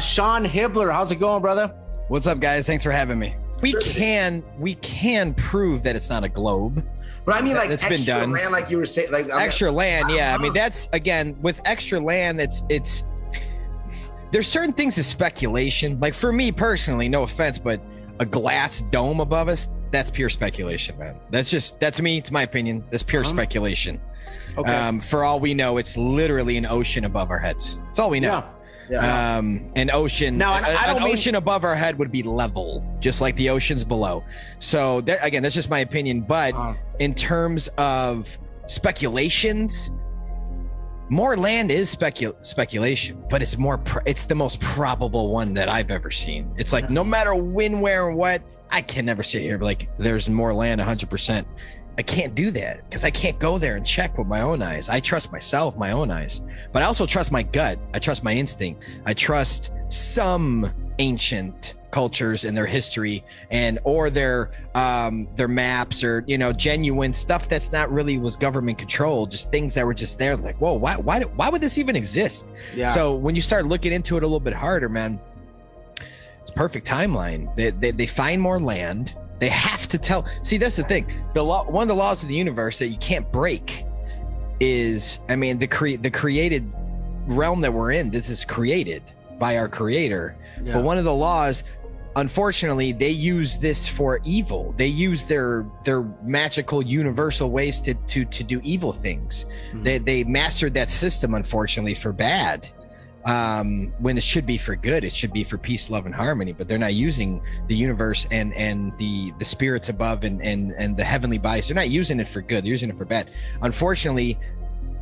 Sean Hibbeler. How's it going, brother? What's up, guys? Thanks for having me. We can prove that it's not a globe. But I mean, like, that's extra been done. land, like you were saying, like extra land. Yeah, I mean, that's again with extra land. It's there's certain things of speculation. Like for me personally, no offense, but a glass dome above us, that's pure speculation, man. That's me. It's my opinion. That's pure speculation. Okay. For all we know, it's literally an ocean above our heads. That's all we know. Yeah. An ocean. Now, an ocean above our head would be level, just like the oceans below. So that, again, that's just my opinion. But in terms of speculations, more land is speculation, but it's it's the most probable one that I've ever seen. It's like no matter when, where, and what, I can never sit here and be like, there's more land 100%. I can't do that because I can't go there and check with my own eyes. I trust myself, my own eyes, but I also trust my gut. I trust my instinct. I trust some ancient cultures and their history or their maps or, genuine stuff that's not really was government controlled, just things that were just there. Like, whoa, why would this even exist? Yeah. So when you start looking into it a little bit harder, man, it's perfect timeline. They find more land. They have to tell. See, that's the thing. One of the laws of the universe that you can't break is, I mean, the created realm that we're in. This is created by our creator. Yeah. But one of the laws, unfortunately, they use this for evil. They use their magical universal ways to do evil things. Mm-hmm. They mastered that system, unfortunately, for bad. When it should be for good, it should be for peace, love, and harmony, but they're not using the universe and the spirits above and the heavenly bodies. They're not using it for good. They're using it for bad. Unfortunately,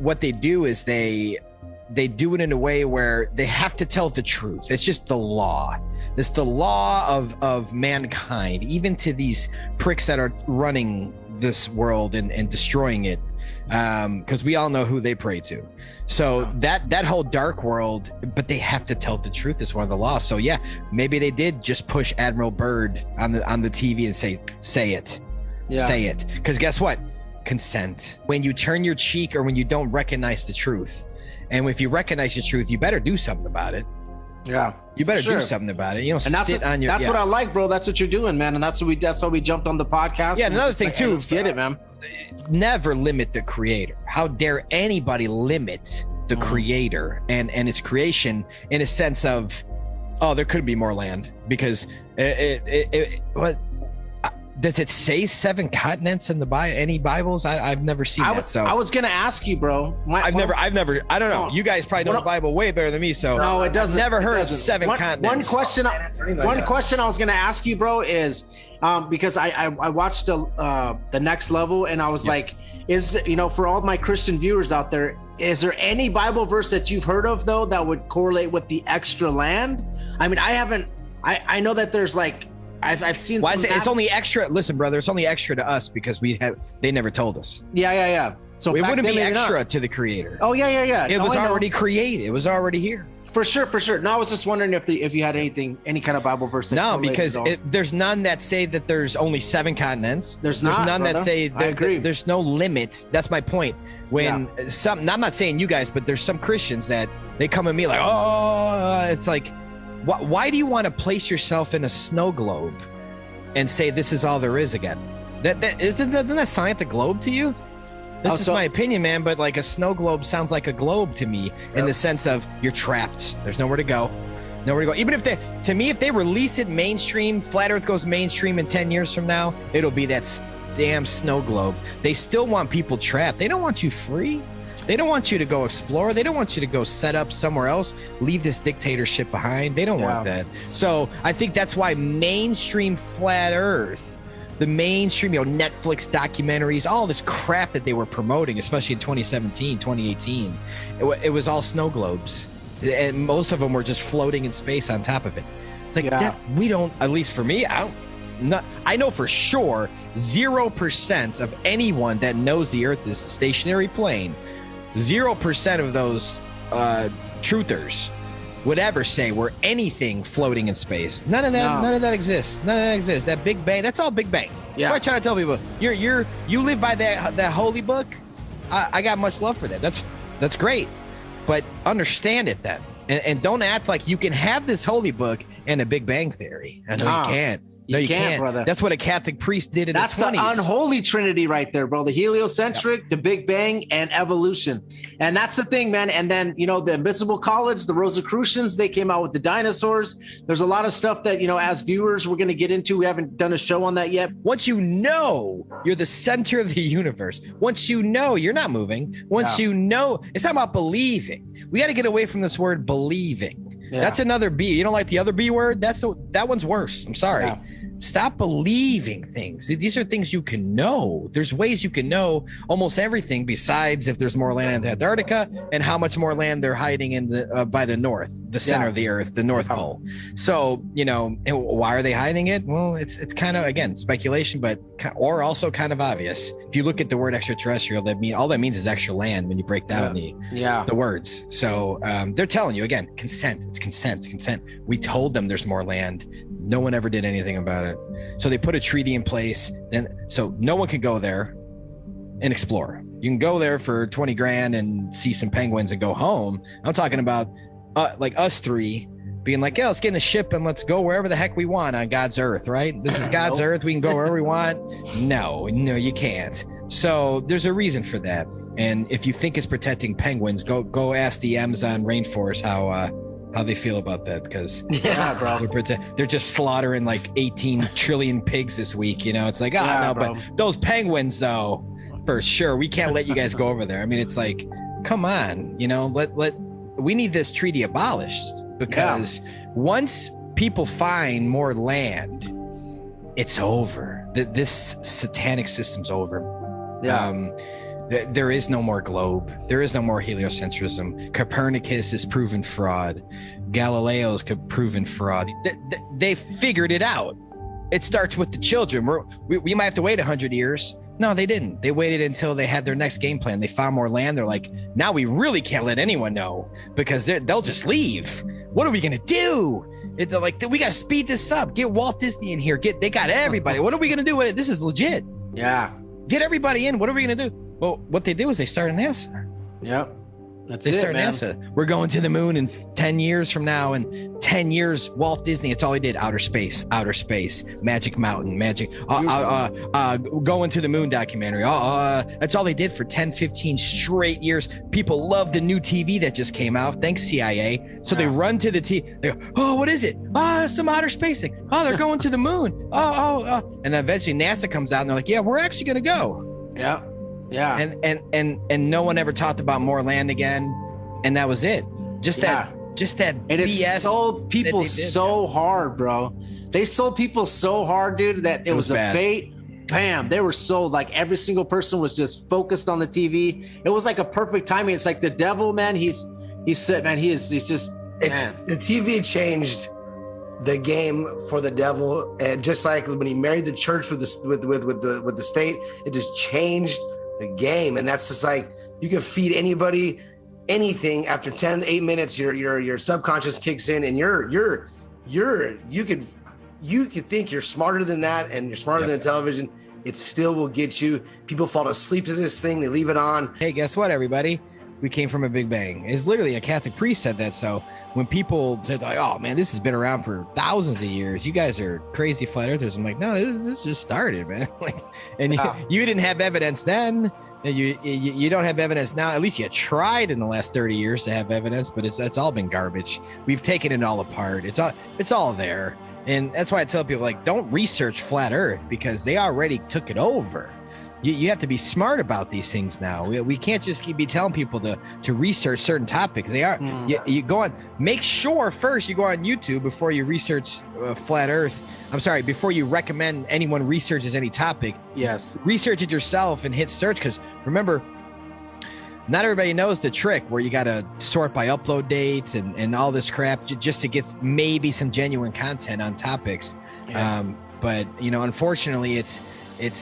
what they do is they do it in a way where they have to tell the truth. It's just the law. It's the law of mankind, even to these pricks that are running this world and destroying it, because we all know who they pray to. So that whole dark world, but they have to tell the truth is one of the laws. So yeah, maybe they did just push Admiral Byrd on the TV and say it. Because guess what? Consent. When you turn your cheek or when you don't recognize the truth, and if you recognize the truth, you better do something about it. Yeah, you better do something about it. That's what I like, bro. That's what you're doing, man. And that's why we jumped on the podcast. Yeah, another thing too. Let's get it, man. Never limit the creator. How dare anybody limit the creator and its creation in a sense of, oh, there could be more land because what does it say 7 continents in the Bible? Any Bibles? I've never seen that. So I was gonna ask you, bro. I've never. I don't know. You guys probably know the Bible way better than me. So no, it doesn't. I've never heard of 7 continents. One question I was gonna ask you, bro, is because I watched the Next Level and I was like, for all my Christian viewers out there, is there any Bible verse that you've heard of though that would correlate with the extra land? I mean, I haven't. I know that there's like. I've seen. Why is it? It's only extra. Listen, brother, it's only extra to us because they never told us. Yeah. So it wouldn't be extra to the creator. Oh yeah. It was already created. It was already here. For sure. No, I was just wondering if you had any kind of Bible verse. No, because there's none that say that there's only 7 continents. There's none brother. that say there's no limit. That's my point. I'm not saying you guys, but there's some Christians that they come at me like, oh, it's like. Why do you want to place yourself in a snow globe and say this is all there is again? Doesn't that sound like the globe to you? This is my opinion, man, but like a snow globe sounds like a globe to me in the sense of you're trapped. There's nowhere to go. Even if they release it mainstream, Flat Earth goes mainstream in 10 years from now, it'll be that damn snow globe. They still want people trapped. They don't want you free. They don't want you to go explore. They don't want you to go set up somewhere else, leave this dictatorship behind. They don't want that. So I think that's why mainstream Flat Earth, the mainstream, Netflix documentaries, all this crap that they were promoting, especially in 2017, 2018, it was all snow globes. And most of them were just floating in space on top of it. It's like that we don't, at least for me, I know for sure 0% of anyone that knows the Earth is a stationary plane. 0% of those truthers would ever say we're anything floating in space. None of that exists. That Big Bang, that's all Big Bang. Yeah. I'm trying to tell people you live by that holy book. I got much love for that. That's great, but understand it then. And don't act like you can have this holy book and a Big Bang Theory. I know you can't. No, you can't, brother. That's what a Catholic priest did in the 20s. That's the unholy trinity right there, bro. The heliocentric, the Big Bang, and evolution. And that's the thing, man. And then, the Invincible College, the Rosicrucians, they came out with the dinosaurs. There's a lot of stuff that, as viewers, we're going to get into. We haven't done a show on that yet. Once you know you're the center of the universe, once you know you're not moving, once you know, it's not about believing. We got to get away from this word believing. Yeah. That's another B. You don't like the other B word? That one's worse. I'm sorry. Yeah. Stop believing things. These are things you can know. There's ways you can know almost everything besides if there's more land in Antarctica and how much more land they're hiding in the by the north, the center of the earth, the North Pole. So, why are they hiding it? Well, it's kind of, again, speculation, or also kind of obvious. If you look at the word extraterrestrial, all that means is extra land when you break down the words. So they're telling you, again, consent. It's consent. We told them there's more land. No one ever did anything about it. So they put a treaty in place. So no one can go there and explore. You can go there for 20 grand and see some penguins and go home. I'm talking about like us three being like, yeah, let's get in a ship and let's go wherever the heck we want on God's earth, right? This is God's earth. We can go wherever we want. No, you can't. So there's a reason for that. And if you think it's protecting penguins, go ask the Amazon rainforest how they feel about that, because bro, they're just slaughtering like 18 trillion pigs this week. It's like, no, bro. But those penguins, though, for sure, we can't let you guys go over there. I mean, it's like, come on, we need this treaty abolished, because once people find more land, it's over. This satanic system's over. There is no more globe. There is no more heliocentrism. Copernicus is proven fraud. Galileo's proven fraud. They figured it out. It starts with the children. We might have to wait 100 years. No, they didn't. They waited until they had their next game plan. They found more land. They're like, now we really can't let anyone know, because they'll just leave. What are we going to do? They're like, we got to speed this up. Get Walt Disney in here. They got everybody. What are we going to do with it? This is legit. Yeah. Get everybody in. What are we going to do? Well, what they did was they started NASA. Yep. They started NASA. We're going to the moon in 10 years from now. And 10 years, Walt Disney, it's all he did. Outer space, Magic Mountain, going to the moon documentary. That's all they did for 10, 15 straight years. People love the new TV that just came out. Thanks, CIA. So they run to the TV. They go, what is it? Some outer space thing. They're going to the moon. And then eventually NASA comes out and they're like, yeah, we're actually going to go. Yeah. Yeah. And no one ever talked about more land again. And that was it. Just that and BS. It sold people so hard, bro. They sold people so hard, dude, that it was a bait. Bam. They were sold. Like every single person was just focused on the TV. It was like a perfect timing. It's like the devil, man. He's set, man. He's just, man. The TV changed the game for the devil. And just like when he married the church with the state, it just changed the game. And that's just like, you can feed anybody anything. After 8 minutes, your subconscious kicks in, and you could think you're smarter than that, and you're smarter than television. It still will get you. People fall asleep to this thing. They leave it on. Hey, guess what, everybody? We came from a Big Bang. It's literally a Catholic priest said that. So when people said, like, oh man, this has been around for thousands of years, you guys are crazy flat earthers. I'm like, no, this just started, man. You didn't have evidence then. And you don't have evidence now. At least you tried in the last 30 years to have evidence, but it's all been garbage. We've taken it all apart. It's all there. And that's why I tell people, like, don't research flat earth, because they already took it over. You have to be smart about these things now. We can't just be telling people to research certain topics. They are. You go on. Make sure first you go on YouTube before you research flat Earth. I'm sorry, before you recommend anyone researches any topic. Yes. Research it yourself and hit search, because remember, not everybody knows the trick where you got to sort by upload dates and all this crap just to get maybe some genuine content on topics. Yeah. But unfortunately, it's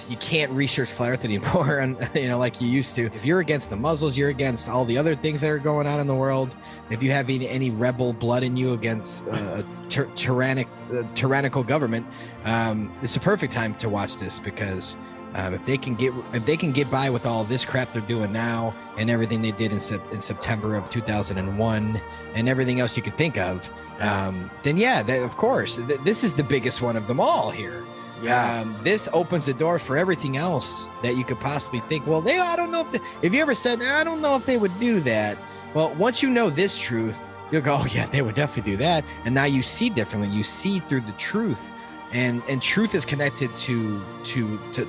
you can't research flat earth anymore, and like you used to. If you're against the Muslims, you're against all the other things that are going on in the world. If you have any rebel blood in you against a tyrannical government, it's a perfect time to watch this, because If they can get by with all this crap they're doing now and everything they did in September of 2001 and everything else you could think of, then of course, this is the biggest one of them all here. This opens the door for everything else that you could possibly think. Well, I don't know if you ever said, I don't know if they would do that. Well, once you know this truth, you'll go, oh yeah, they would definitely do that. And now you see differently. You see through the truth. And truth is connected to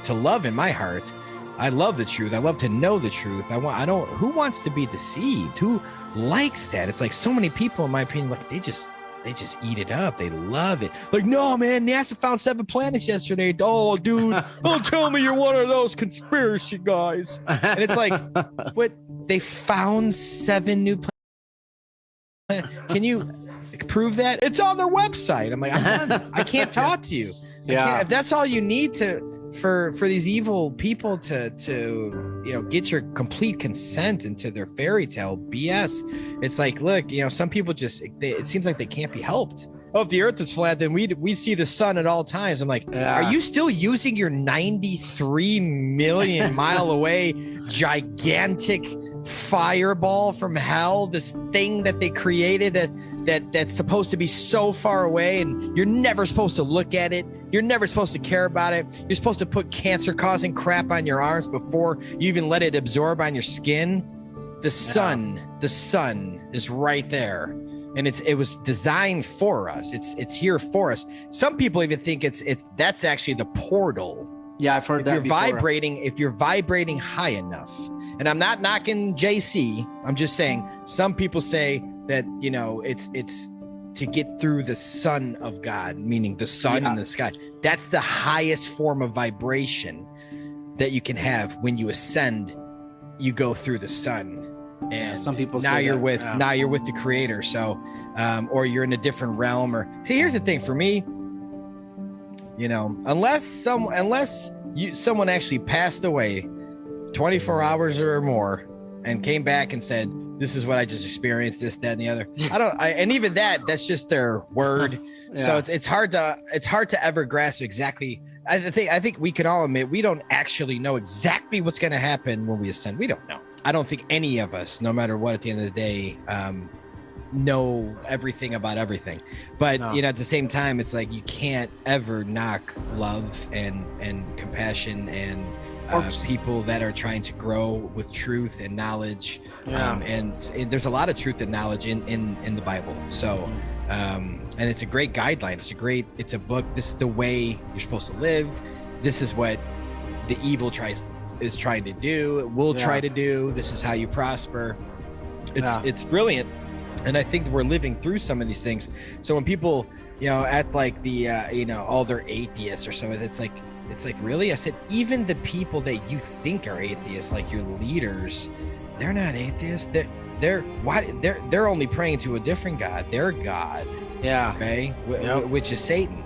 love in my heart. I love the truth. I love to know the truth. Who wants to be deceived? Who likes that? It's like so many people, in my opinion, like they just eat it up. They love it. Like, no, man, NASA found 7 planets yesterday. Oh, dude, don't tell me you're one of those conspiracy guys. And it's like, what? They found 7 new planets. Can you prove that? It's on their website. I'm like, I can't talk to you. If that's all you need for these evil people to get your complete consent into their fairy tale BS. It's like, look, some people it seems like they can't be helped. Oh, if the earth is flat, then we see the sun at all times. I'm like, are you still using your 93 million mile away gigantic fireball from hell, this thing that they created that's supposed to be so far away, and you're never supposed to look at it, you're never supposed to care about it, you're supposed to put cancer causing crap on your arms before you even let it absorb on your skin? The sun is right there, and it was designed for us. It's here for us. Some people even think that's actually the portal. I've heard that before. If you're vibrating high enough, and I'm not knocking JC, I'm just saying some people say that it's to get through the Son of God, meaning the sun in the sky. That's the highest form of vibration that you can have. When you ascend, you go through the sun, and some people now you're with the Creator. So, or you're in a different realm. Or see, here's the thing for me. Unless someone actually passed away 24 hours or more and came back and said, this is what I just experienced, this, that, and the other. And even that's just their word. So it's hard to ever grasp exactly. I think we can all admit we don't actually know exactly what's going to happen when we ascend. We don't know. I don't think any of us, no matter what, at the end of the day, know everything about everything. But at the same time, it's like you can't ever knock love and compassion and people that are trying to grow with truth and knowledge. And there's a lot of truth and knowledge in the Bible. So and it's a great guideline. It's a book. This is the way you're supposed to live. This is what the evil is trying to do. Will try to do. This is how you prosper. It's brilliant. And I think we're living through some of these things. So when people, act like all they're atheists or something, it's like, really? I said, even the people that you think are atheists, like your leaders, they're not atheists. They're only praying to a different God, their God. Okay. Which is Satan.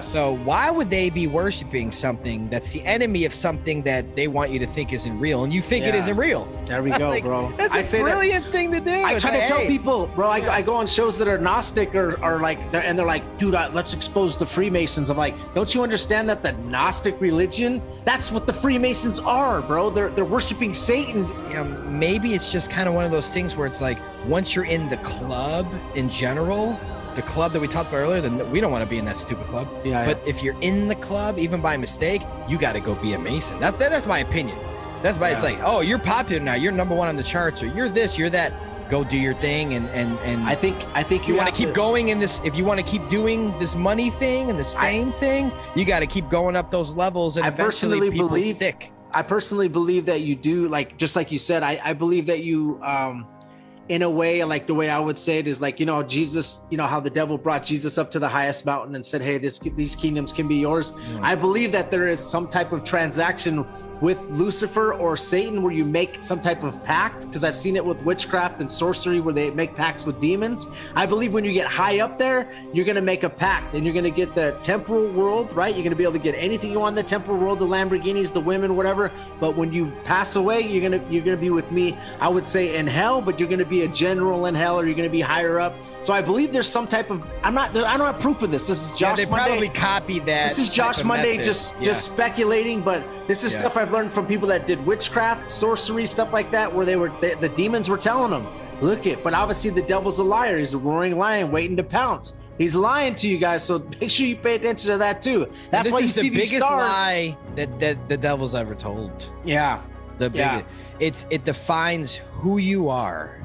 So why would they be worshiping something that's the enemy of something that they want you to think isn't real, and you think it isn't real? There we go, bro. That's a brilliant thing to do. I try to tell people, bro. I go on shows that are Gnostic or like, they're like, dude, let's expose the Freemasons. I'm like, don't you understand that the Gnostic religion? That's what the Freemasons are, bro. They're worshiping Satan. Maybe it's just kind of one of those things where it's like, once you're in the club in general. The club that we talked about earlier, then we don't want to be in that stupid club. But if you're in the club, even by mistake, you got to go be a Mason. That's my opinion. It's like, oh, you're popular now. You're number one on the charts, or you're this, you're that. Go do your thing, and I think you want to keep going in this. If you want to keep doing this money thing and this fame thing, you got to keep going up those levels, and eventually people stick. I personally believe that you do, like, just like you said. I believe that you. In a way, like the way I would say it is like, Jesus, how the devil brought Jesus up to the highest mountain and said, hey, these kingdoms can be yours. I believe that there is some type of transaction with Lucifer or Satan where you make some type of pact, because I've seen it with witchcraft and sorcery where they make pacts with demons. I believe when you get high up there, you're going to make a pact and you're going to get the temporal world, right? You're going to be able to get anything you want in the temporal world, the Lamborghinis, the women, whatever. But when you pass away, you're going to be with me, I would say, in hell, but you're going to be a general in hell, or you're going to be higher up. So I believe there's some type of, I don't have proof of this. This is Josh they Monday. probably copied that. This is Josh Monday just speculating, but this is stuff I've learned from people that did witchcraft, sorcery, stuff like that, where the demons were telling them, look it, but obviously the devil's a liar. He's a roaring lion waiting to pounce. He's lying to you guys, so make sure you pay attention to that too. That's why you see these biggest stars. lie that the devil's ever told. Yeah. The biggest. It defines who you are.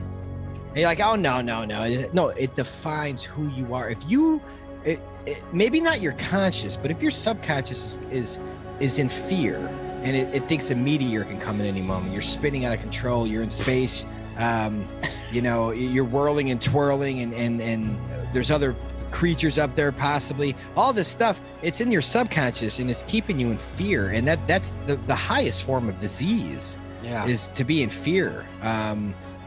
And you're like, oh no, it defines who you are. If you maybe not your conscious, but if your subconscious is in fear and it thinks a meteor can come in any moment, you're spinning out of control, you're in space, you're whirling and twirling and there's other creatures up there, possibly all this stuff, it's in your subconscious and it's keeping you in fear. And that's the highest form of disease, is to be in fear.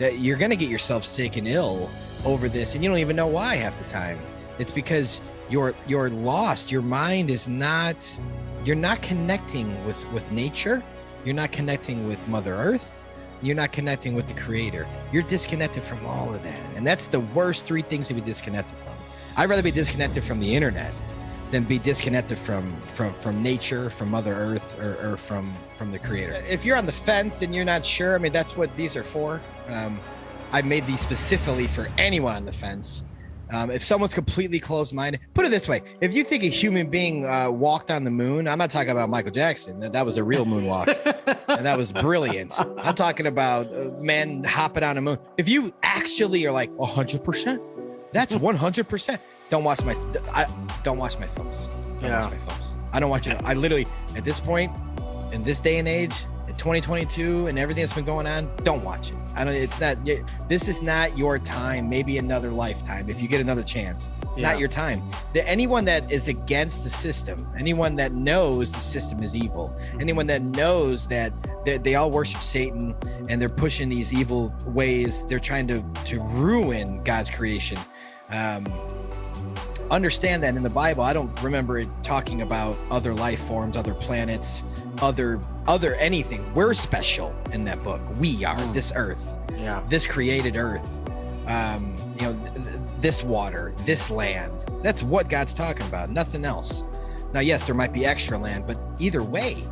That you're going to get yourself sick and ill over this, and you don't even know why half the time. It's because you're lost. Your mind is not, you're not connecting with nature. You're not connecting with Mother Earth. You're not connecting with the Creator. You're disconnected from all of that. And that's the worst three things to be disconnected from. I'd rather be disconnected from the internet than be disconnected from nature, from Mother Earth, or from the Creator. If you're on the fence and you're not sure, I mean, that's what these are for. I made these specifically for anyone on the fence. If someone's completely closed-minded, put it this way: if you think a human being walked on the moon, I'm not talking about Michael Jackson. That was a real moonwalk, and that was brilliant. I'm talking about men hopping on a moon. If you actually are like 100%, that's 100%. Don't watch my films. Don't watch my films. I don't watch it. I literally, at this point, in this day and age, in 2022, and everything that's been going on, don't watch it. This is not your time. Maybe another lifetime, if you get another chance. Not your time. Anyone that is against the system, anyone that knows the system is evil, anyone that knows that they all worship Satan and they're pushing these evil ways, they're trying to ruin God's creation. Understand that in the Bible, I don't remember it talking about other life forms, other planets, other anything. We're special in that book. We are this earth, this created earth, this water, this land. That's what God's talking about, nothing else. Now, yes, there might be extra land, but either way,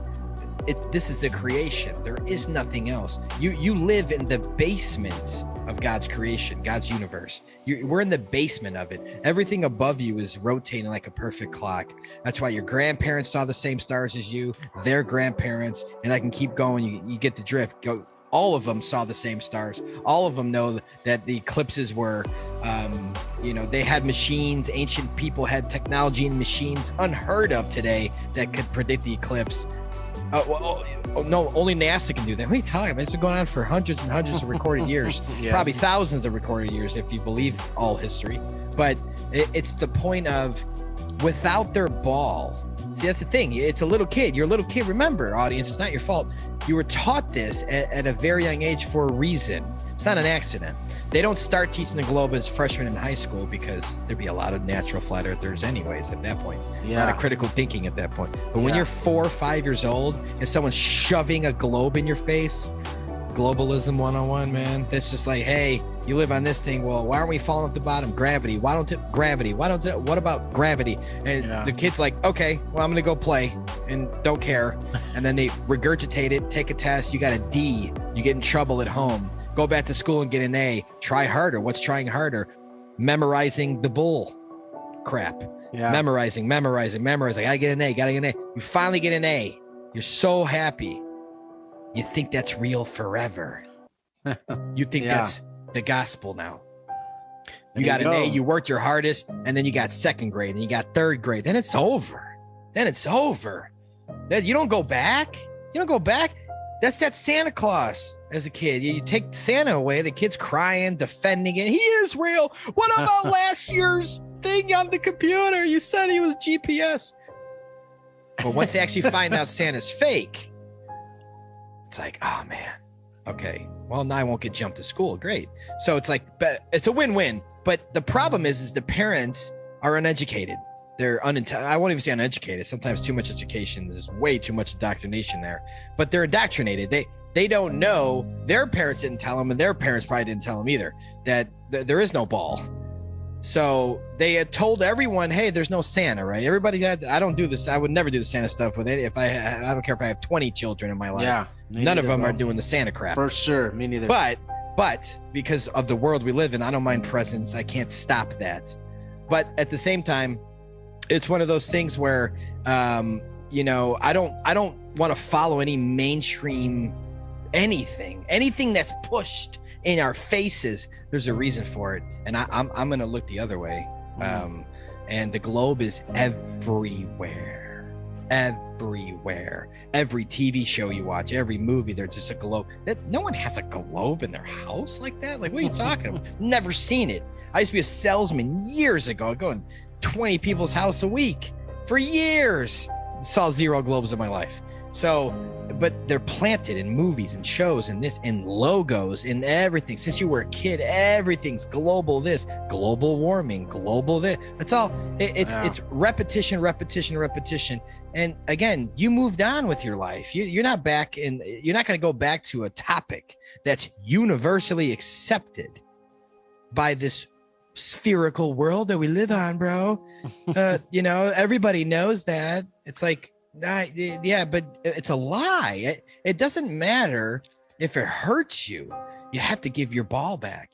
this is the creation. There is nothing else. You live in the basement of God's creation, God's universe. We're in the basement of it. Everything above you is rotating like a perfect clock. That's why your grandparents saw the same stars as you, their grandparents, and I can keep going. You get the drift. All of them saw the same stars. All of them know that the eclipses were, they had machines. Ancient people had technology and machines unheard of today that could predict the eclipse. No, only NASA can do that. What are you talking about? It's been going on for hundreds and hundreds of recorded years, probably thousands of recorded years if you believe all history. But it's the point of, without their ball. See, that's the thing. It's a little kid. You're a little kid. Remember, audience, it's not your fault. You were taught this at a very young age for a reason. It's not an accident. They don't start teaching the globe as freshmen in high school because there'd be a lot of natural flat earthers anyways at that point. A lot of critical thinking at that point. But when you're 4 or 5 years old and someone's shoving a globe in your face, globalism 101, man. That's just like, hey, you live on this thing. Well, why aren't we falling at the bottom? Gravity. What about gravity? And the kid's like, okay, well, I'm going to go play and don't care. And then they regurgitate it, take a test. You got a D. You get in trouble at home. Go back to school and get an A. Try harder. What's trying harder? Memorizing the bull crap. Memorizing. I gotta get an A. You finally get an A. You're so happy. You think that's real forever. You think that's the gospel now. You got an A, you worked your hardest, and then you got second grade, and you got third grade. Then it's over. Then you don't go back. That's that Santa Claus as a kid. You take Santa away, the kid's crying, defending it. He is real. What about last year's thing on the computer? You said he was GPS. But once they actually find out Santa's fake, it's like, oh man, okay. Well, now I won't get jumped to school. Great. So it's like, it's a win-win. But the problem is the parents are uneducated. They're I won't even say uneducated. Sometimes too much education. There's way too much indoctrination there. But they're indoctrinated. They don't know. Their parents didn't tell them, and their parents probably didn't tell them either, that there is no ball. So they had told everyone, hey, there's no Santa, right? Everybody had, I don't do this. I would never do the Santa stuff with it. I don't care if I have 20 children in my life. Yeah. None of them are doing the Santa crap. For sure. Me neither. But because of the world we live in, I don't mind presents. I can't stop that. But at the same time, it's one of those things where, you know, I don't want to follow any mainstream anything that's pushed in our faces. There's a reason for it, and I'm gonna look the other way. And the globe is everywhere. Every TV show you watch, every movie, there's just a globe. No one has a globe in their house like that. Like, what are you talking about? Never seen it. I used to be a salesman years ago, going 20 people's house a week for years. Saw 0 globes in my life. So, but they're planted in movies and shows and this and logos and everything. Since you were a kid, everything's global. This, global warming, global this. It's all it's repetition. And again, you moved on with your life. You're not back in. You're not going to go back to a topic that's universally accepted by this spherical world that we live on, bro. You know, everybody knows that. It's like, yeah, but it's a lie. It doesn't matter if it hurts you. You have to give your ball back.